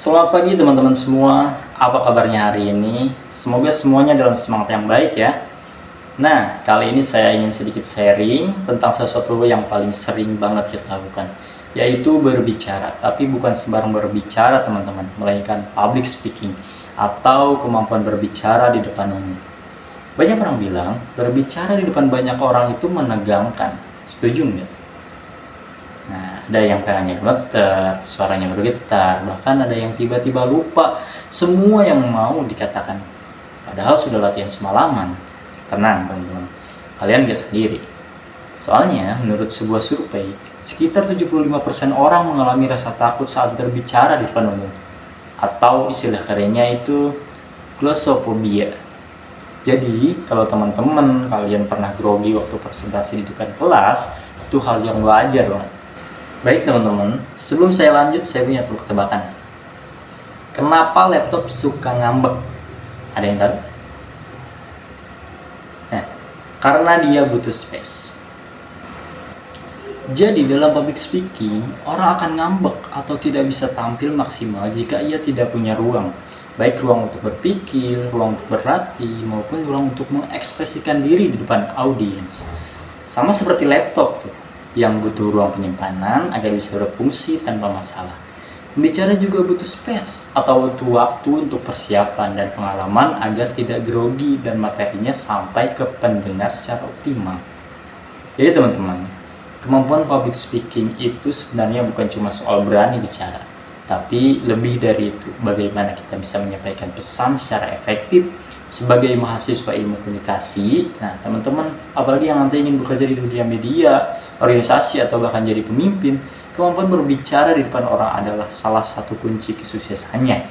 Selamat pagi teman-teman semua, apa kabarnya hari ini? Semoga semuanya dalam semangat yang baik ya. Nah, kali ini saya ingin sedikit sharing tentang sesuatu yang paling sering banget kita lakukan, yaitu berbicara. Tapi bukan sembarang berbicara teman-teman, melainkan public speaking atau kemampuan berbicara di depan umum. Banyak orang bilang, berbicara di depan banyak orang itu menegangkan. Setuju nggak? Nah, ada yang pengennya gemeter, suaranya bergetar, bahkan ada yang tiba-tiba lupa semua yang mau dikatakan. Padahal sudah latihan semalaman. Tenang teman-teman, kalian gak sendiri. Soalnya, menurut sebuah survei, sekitar 75% orang mengalami rasa takut saat berbicara di depan umum. Atau istilah kerennya itu glossophobia. Jadi, kalau teman-teman kalian pernah grogi waktu presentasi di depan kelas, itu hal yang wajar banget. Baik teman-teman, sebelum saya lanjut, saya punya tebak-tebakan. Kenapa laptop suka ngambek? Ada yang tahu? Nah, karena dia butuh space. Jadi dalam public speaking, orang akan ngambek atau tidak bisa tampil maksimal jika ia tidak punya ruang. Baik ruang untuk berpikir, ruang untuk berlatih, maupun ruang untuk mengekspresikan diri di depan audiens. Sama seperti laptop tuh, yang butuh ruang penyimpanan agar bisa berfungsi tanpa masalah. Pembicara juga butuh space atau butuh waktu untuk persiapan dan pengalaman agar tidak grogi dan materinya sampai ke pendengar secara optimal. Jadi teman-teman, kemampuan public speaking itu sebenarnya bukan cuma soal berani bicara, tapi lebih dari itu, bagaimana kita bisa menyampaikan pesan secara efektif sebagai mahasiswa ilmu komunikasi. Nah teman-teman, apalagi yang nanti ingin bekerja di dunia media, organisasi, atau bahkan jadi pemimpin, kemampuan berbicara di depan orang adalah salah satu kunci kesuksesannya.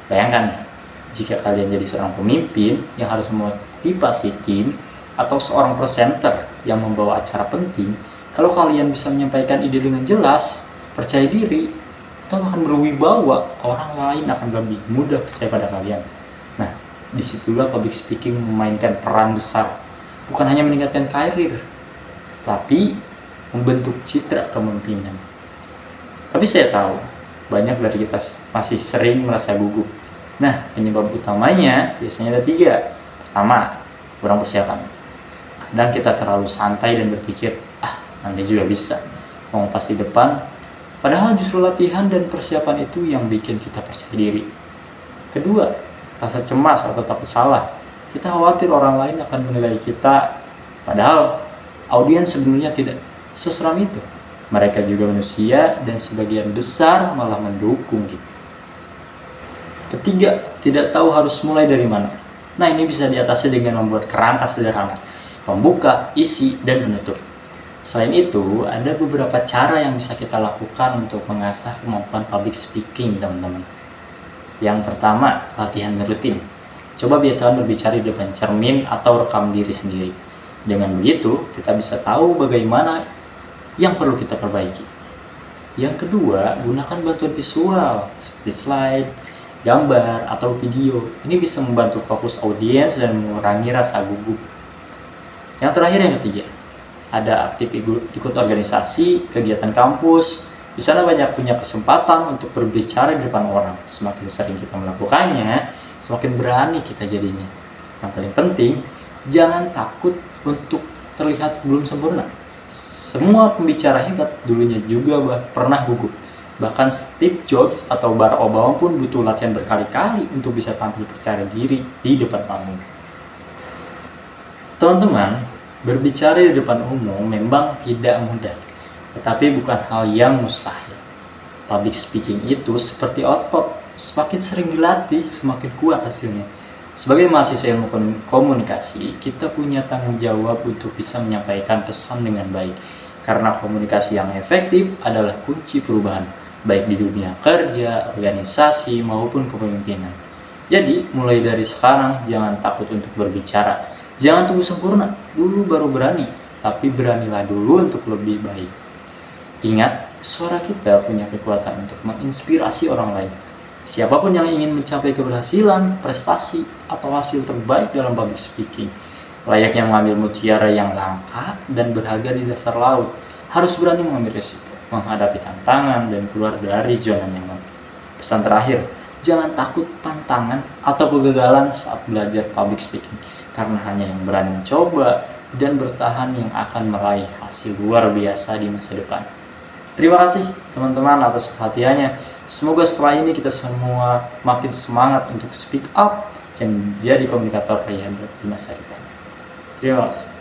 Bayangkan, jika kalian jadi seorang pemimpin yang harus memotivasi tim, atau seorang presenter yang membawa acara penting, kalau kalian bisa menyampaikan ide dengan jelas, percaya diri, atau bahkan berwibawa, orang lain akan lebih mudah percaya pada kalian. Nah, disitulah public speaking memainkan peran besar. Bukan hanya meningkatkan karir, tapi membentuk citra kepemimpinan. Tapi saya tahu, banyak dari kita masih sering merasa gugup. Nah, penyebab utamanya biasanya ada 3. Pertama, kurang persiapan. Dan kita terlalu santai dan berpikir, nanti juga bisa, ngomong pas di depan. Padahal justru latihan dan persiapan itu yang bikin kita percaya diri. Kedua, rasa cemas atau takut salah. Kita khawatir orang lain akan menilai kita, padahal audiens sebenarnya tidak seseram itu. Mereka juga manusia dan sebagian besar malah mendukung kita. Ketiga, tidak tahu harus mulai dari mana. Nah, ini bisa diatasi dengan membuat kerangka sederhana, pembuka, isi, dan penutup. Selain itu, ada beberapa cara yang bisa kita lakukan untuk mengasah kemampuan public speaking, teman-teman. Yang pertama, latihan rutin. Coba biasakan berbicara di depan cermin atau rekam diri sendiri. Dengan begitu, kita bisa tahu bagaimana yang perlu kita perbaiki. Yang kedua, gunakan bantuan visual seperti slide, gambar, atau video. Ini bisa membantu fokus audiens dan mengurangi rasa gugup. Yang terakhir, yang ketiga, ada aktif ikut organisasi, kegiatan kampus. Di sana banyak punya kesempatan untuk berbicara di depan orang. Semakin sering kita melakukannya, semakin berani kita jadinya. Yang paling penting, jangan takut untuk terlihat belum sempurna. Semua pembicara hebat dulunya juga pernah gugup. Bahkan Steve Jobs atau Barack Obama pun butuh latihan berkali-kali untuk bisa tampil percaya diri di depan panggung. Teman-teman, berbicara di depan umum memang tidak mudah, tetapi bukan hal yang mustahil. Public speaking itu seperti otot, semakin sering dilatih, semakin kuat hasilnya. Sebagai mahasiswa ilmu komunikasi, kita punya tanggung jawab untuk bisa menyampaikan pesan dengan baik. Karena komunikasi yang efektif adalah kunci perubahan, baik di dunia kerja, organisasi, maupun kepemimpinan. Jadi, mulai dari sekarang, jangan takut untuk berbicara. Jangan tunggu sempurna, dulu baru berani, tapi beranilah dulu untuk lebih baik. Ingat, suara kita punya kekuatan untuk menginspirasi orang lain. Siapapun yang ingin mencapai keberhasilan, prestasi, atau hasil terbaik dalam public speaking, layaknya mengambil mutiara yang langka dan berharga di dasar laut, harus berani mengambil risiko, menghadapi tantangan, dan keluar dari zona nyaman. Pesan terakhir, Jangan takut tantangan atau kegagalan saat belajar public speaking, karena hanya yang berani mencoba dan bertahan yang akan meraih hasil luar biasa di masa depan. Terima kasih teman-teman atas perhatiannya. Semoga setelah ini kita semua makin semangat untuk speak up dan jadi komunikator yang hebat di masa depan. Terima kasih.